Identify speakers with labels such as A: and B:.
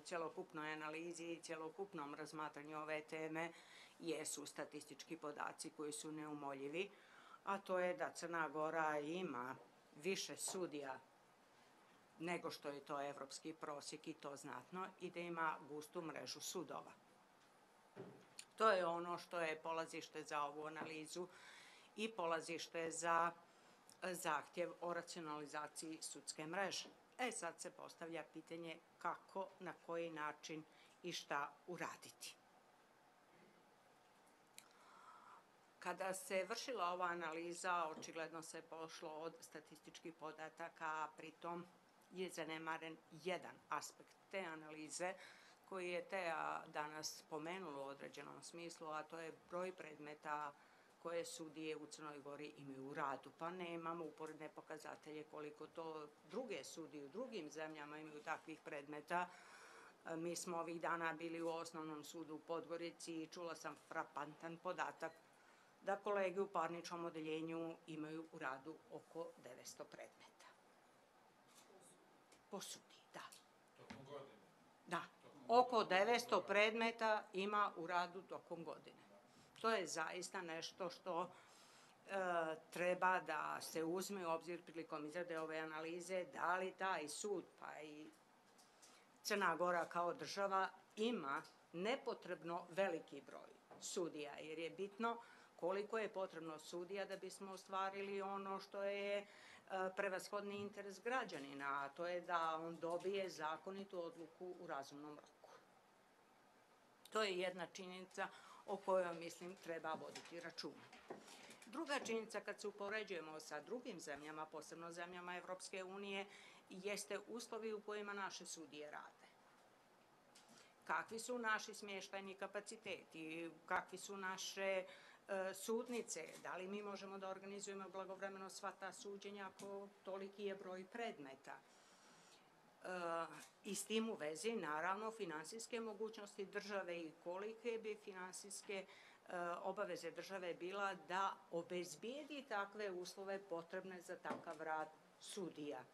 A: cjelokupnoj analizi i cjelokupnom razmatranju ove teme jesu statistički podaci koji su neumoljivi, a to je da Crna Gora ima više sudija nego što je to evropski prosjek i to znatno i da ima gustu mrežu sudova. To je ono što je polazište za ovu analizu i polazište za zahtjev o racionalizaciji sudske mreže. Sad se postavlja pitanje kako, na koji način i šta uraditi. Kada se vršila ova analiza, očigledno se pošlo od statističkih podataka, a pritom je zanemaren jedan aspekt te analize koji je Teja danas pomenula u određenom smislu, a to je broj predmeta koje sudije u Crnoj Gori imaju u radu. Pa nemamo uporedne pokazatelje koliko to druge sudije u drugim zemljama imaju takvih predmeta. Mi smo ovih dana bili u Osnovnom sudu u Podgorici i čula sam frapantan podatak da kolege u parničnom odeljenju imaju u radu oko 900 predmeta. Po sudiji, da.
B: Tokom godine?
A: Da, oko 900 predmeta ima u radu tokom godine. To je zaista nešto što treba da se uzme u obzir prilikom izrade ove analize, da li taj sud, pa i Crna Gora kao država ima nepotrebno veliki broj sudija, jer je bitno koliko je potrebno sudija da bismo ostvarili ono što je prevashodni interes građanina, a to je da on dobije zakonitu odluku u razumnom roku. To je jedna činjenica o kojoj, mislim, treba voditi računa. Druga činjenica, kad se upoređujemo sa drugim zemljama, posebno zemljama Evropske unije, jeste uslovi u kojima naše sudije rade. Kakvi su naši smještajni kapaciteti, kakvi su naše sudnice, da li mi možemo da organizujemo blagovremeno sva ta suđenja ako toliki je broj predmeta. I s tim u vezi, naravno, finansijske mogućnosti države i kolike bi finansijske obaveze države bila da obezbijedi takve uslove potrebne za takav rad sudija.